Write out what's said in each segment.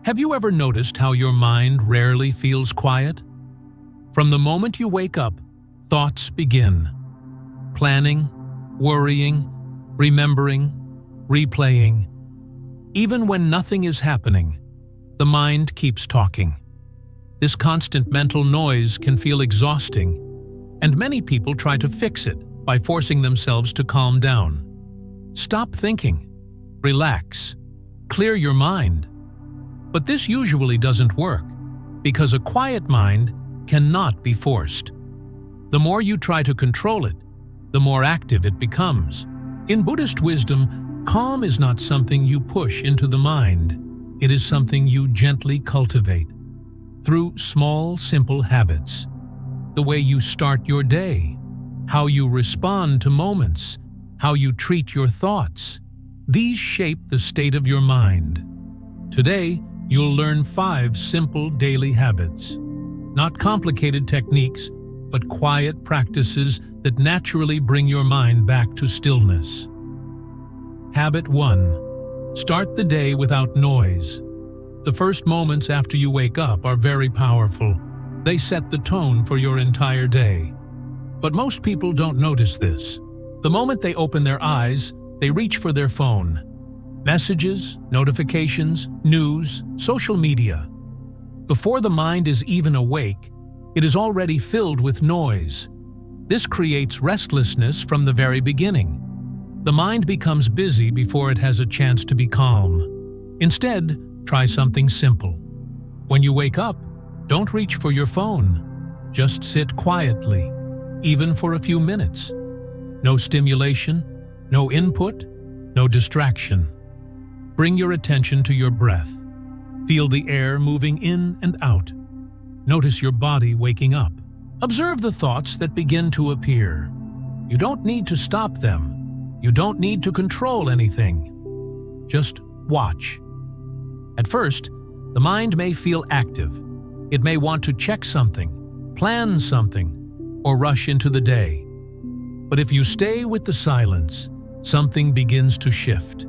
Have you ever noticed how your mind rarely feels quiet? From the moment you wake up, thoughts begin. Planning, worrying, remembering, replaying. Even when nothing is happening, the mind keeps talking. This constant mental noise can feel exhausting, and many people try to fix it by forcing themselves to calm down. Stop thinking, relax, clear your mind. But this usually doesn't work, because a quiet mind cannot be forced. The more you try to control it, the more active it becomes. In Buddhist wisdom, calm is not something you push into the mind. It is something you gently cultivate through small, simple habits. The way you start your day, how you respond to moments, how you treat your thoughts. These shape the state of your mind. Today, you'll learn 5 simple daily habits. Not complicated techniques, but quiet practices that naturally bring your mind back to stillness. Habit 1. Start the day without noise. The first moments after you wake up are very powerful. They set the tone for your entire day. But most people don't notice this. The moment they open their eyes, they reach for their phone. Messages, notifications, news, social media. Before the mind is even awake, it is already filled with noise. This creates restlessness from the very beginning. The mind becomes busy before it has a chance to be calm. Instead, try something simple. When you wake up, don't reach for your phone. Just sit quietly, even for a few minutes. No stimulation, no input, no distraction. Bring your attention to your breath. Feel the air moving in and out. Notice your body waking up. Observe the thoughts that begin to appear. You don't need to stop them. You don't need to control anything. Just watch. At first, the mind may feel active. It may want to check something, plan something, or rush into the day. But if you stay with the silence, something begins to shift.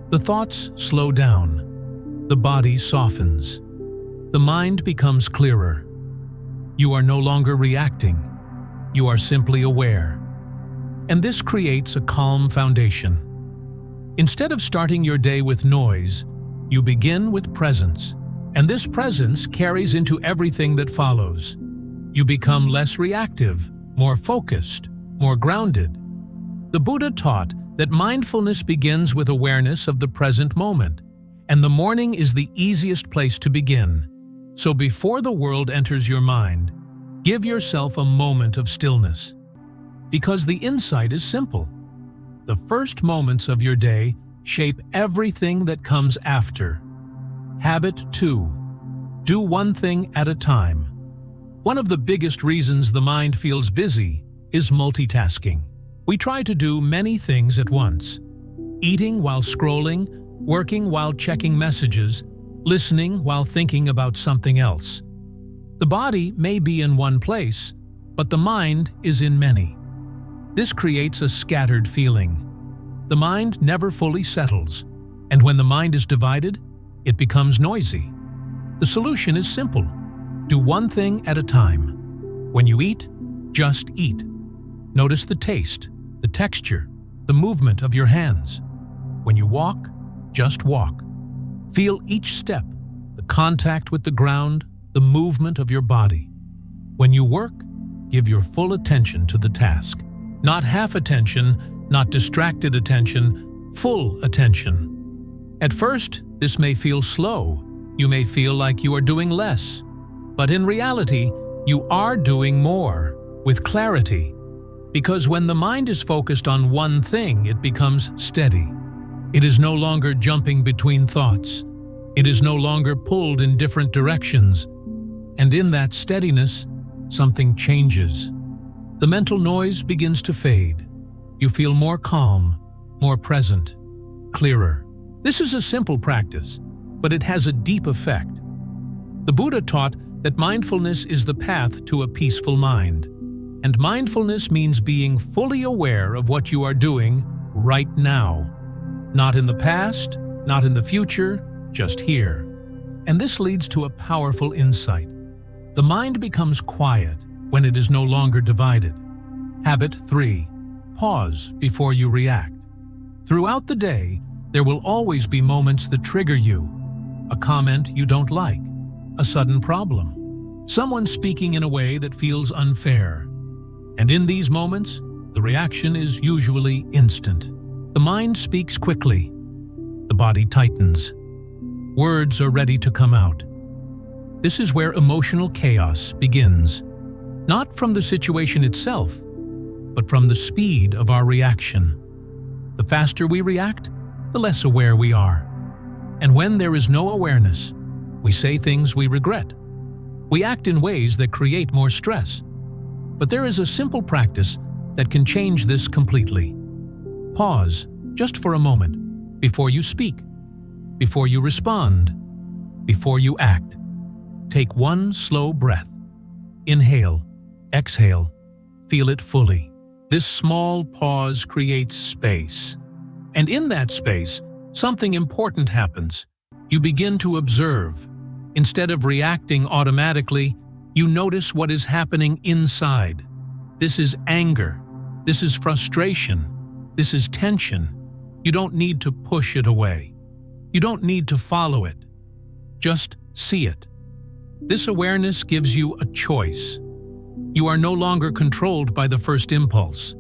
The thoughts slow down. The body softens. The mind becomes clearer. You are no longer reacting. You are simply aware. And this creates a calm foundation. Instead of starting your day with noise, you begin with presence. And this presence carries into everything that follows. You become less reactive, more focused, more grounded. The Buddha taught that mindfulness begins with awareness of the present moment, and the morning is the easiest place to begin. So before the world enters your mind, give yourself a moment of stillness. Because the insight is simple. The first moments of your day shape everything that comes after. Habit 2. Do one thing at a time. One of the biggest reasons the mind feels busy is multitasking. We try to do many things at once. Eating while scrolling, working while checking messages, listening while thinking about something else. The body may be in one place, but the mind is in many. This creates a scattered feeling. The mind never fully settles, and when the mind is divided, it becomes noisy. The solution is simple. Do one thing at a time. When you eat, just eat. Notice the taste, the texture, the movement of your hands. When you walk, just walk. Feel each step, the contact with the ground, the movement of your body. When you work, give your full attention to the task. Not half attention, not distracted attention, full attention. At first, this may feel slow. You may feel like you are doing less. But in reality, you are doing more, with clarity. Because when the mind is focused on one thing, it becomes steady. It is no longer jumping between thoughts. It is no longer pulled in different directions. And in that steadiness, something changes. The mental noise begins to fade. You feel more calm, more present, clearer. This is a simple practice, but it has a deep effect. The Buddha taught that mindfulness is the path to a peaceful mind. And mindfulness means being fully aware of what you are doing right now. Not in the past, not in the future, just here. And this leads to a powerful insight. The mind becomes quiet when it is no longer divided. Habit 3. Pause before you react. Throughout the day, there will always be moments that trigger you. A comment you don't like, a sudden problem, someone speaking in a way that feels unfair. And in these moments, the reaction is usually instant. The mind speaks quickly. The body tightens. Words are ready to come out. This is where emotional chaos begins, not from the situation itself, but from the speed of our reaction. The faster we react, the less aware we are. And when there is no awareness, we say things we regret. We act in ways that create more stress. But there is a simple practice that can change this completely. Pause just for a moment before you speak, before you respond, before you act. Take one slow breath. Inhale, exhale, feel it fully. This small pause creates space. And in that space, something important happens. You begin to observe. Instead of reacting automatically, you notice what is happening inside. This is anger. This is frustration. This is tension. You don't need to push it away. You don't need to follow it. Just see it. This awareness gives you a choice. You are no longer controlled by the first impulse.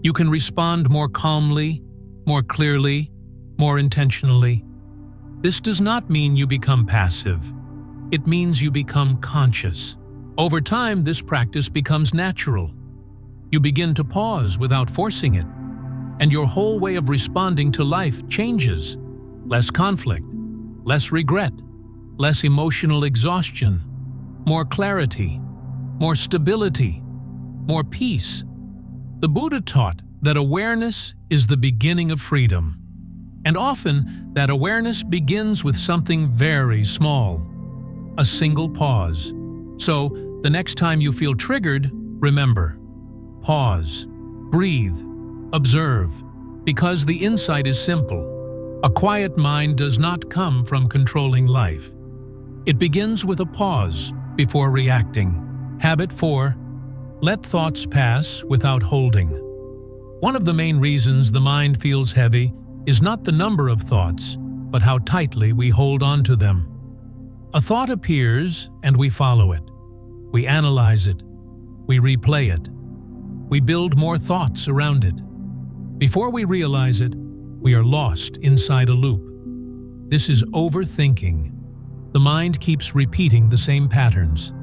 You can respond more calmly, more clearly, more intentionally. This does not mean you become passive. It means you become conscious. Over time, this practice becomes natural. You begin to pause without forcing it, and your whole way of responding to life changes. Less conflict, less regret, less emotional exhaustion, more clarity, more stability, more peace. The Buddha taught that awareness is the beginning of freedom. And often, that awareness begins with something very small, a single pause. So, the next time you feel triggered, remember, pause, breathe, observe, because the insight is simple. A quiet mind does not come from controlling life. It begins with a pause before reacting. Habit 4. Let thoughts pass without holding. One of the main reasons the mind feels heavy is not the number of thoughts, but how tightly we hold on to them. A thought appears and we follow it. We analyze it. We replay it. We build more thoughts around it. Before we realize it, we are lost inside a loop. This is overthinking. The mind keeps repeating the same patterns.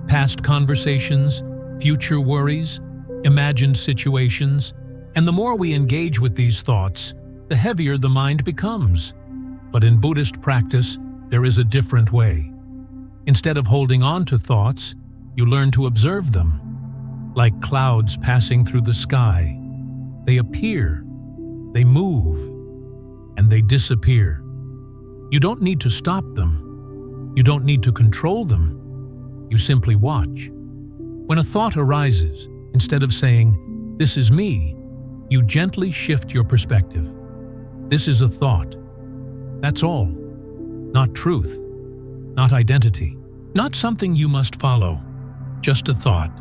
Past conversations, future worries, imagined situations, and the more we engage with these thoughts, the heavier the mind becomes. But in Buddhist practice, there is a different way. Instead of holding on to thoughts, you learn to observe them. Like clouds passing through the sky, they appear, they move, and they disappear. You don't need to stop them. You don't need to control them. You simply watch. When a thought arises, instead of saying, "This is me," you gently shift your perspective. This is a thought. That's all. Not truth. Not identity. Not something you must follow. Just a thought.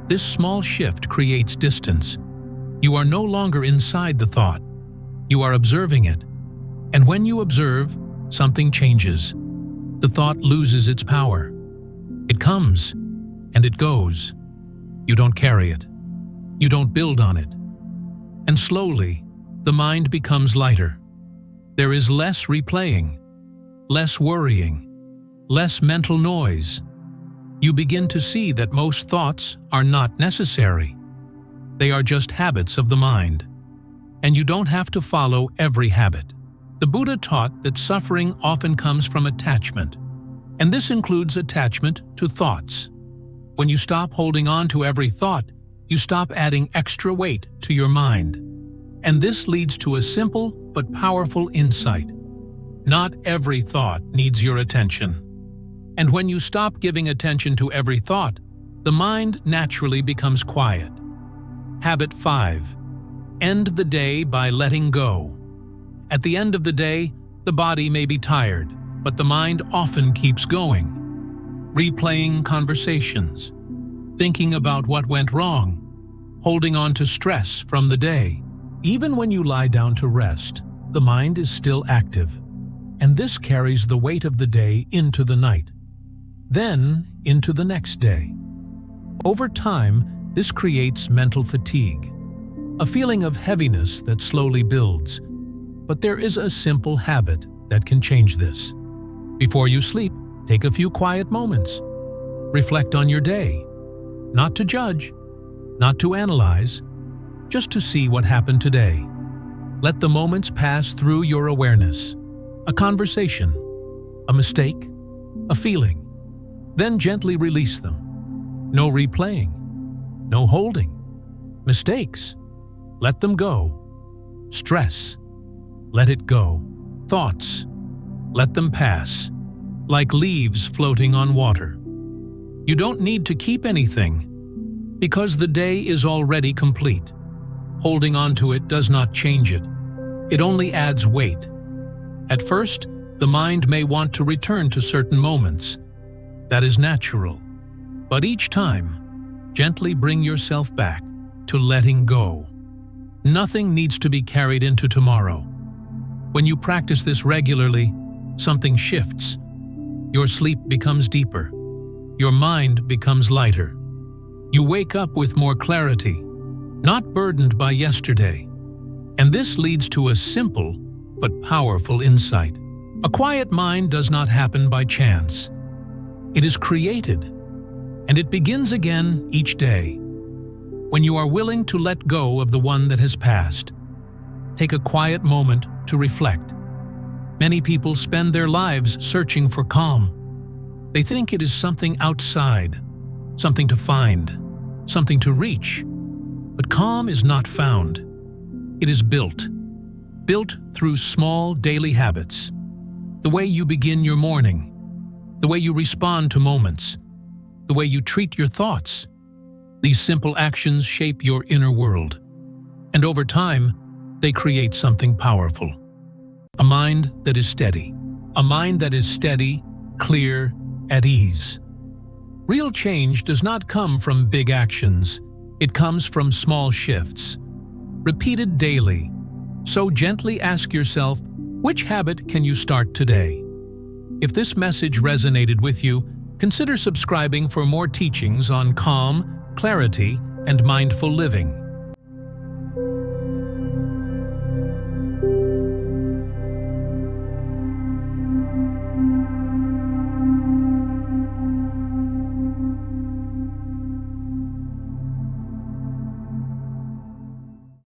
This small shift creates distance. You are no longer inside the thought. You are observing it. And when you observe, something changes. The thought loses its power. It comes, and it goes. You don't carry it. You don't build on it. And slowly, the mind becomes lighter. There is less replaying, less worrying, less mental noise. You begin to see that most thoughts are not necessary. They are just habits of the mind. And you don't have to follow every habit. The Buddha taught that suffering often comes from attachment. And this includes attachment to thoughts. When you stop holding on to every thought, you stop adding extra weight to your mind. And this leads to a simple but powerful insight. Not every thought needs your attention. And when you stop giving attention to every thought, the mind naturally becomes quiet. Habit 5. End the day by letting go. At the end of the day, the body may be tired, but the mind often keeps going, replaying conversations, thinking about what went wrong, holding on to stress from the day. Even when you lie down to rest, the mind is still active, and this carries the weight of the day into the night, then into the next day. Over time, this creates mental fatigue, a feeling of heaviness that slowly builds. But there is a simple habit that can change this. Before you sleep, take a few quiet moments. Reflect on your day, not to judge, not to analyze, just to see what happened today. Let the moments pass through your awareness. A conversation, a mistake, a feeling. Then gently release them. No replaying, no holding. Mistakes, let them go. Stress, let it go. Thoughts, let them pass, like leaves floating on water. You don't need to keep anything, because the day is already complete. Holding on to it does not change it. It only adds weight. At first, the mind may want to return to certain moments. That is natural. But each time, gently bring yourself back to letting go. Nothing needs to be carried into tomorrow. When you practice this regularly, something shifts. Your sleep becomes deeper. Your mind becomes lighter. You wake up with more clarity, not burdened by yesterday. And this leads to a simple but powerful insight. A quiet mind does not happen by chance. It is created, and it begins again each day. When you are willing to let go of the one that has passed, take a quiet moment to reflect. Many people spend their lives searching for calm. They think it is something outside, something to find, something to reach. But calm is not found. It is built through small daily habits. The way you begin your morning, the way you respond to moments, the way you treat your thoughts. These simple actions shape your inner world, and over time, they create something powerful. A mind that is steady. A mind that is steady, clear, at ease. Real change does not come from big actions. It comes from small shifts, repeated daily. So gently ask yourself, which habit can you start today? If this message resonated with you, consider subscribing for more teachings on calm, clarity, and mindful living.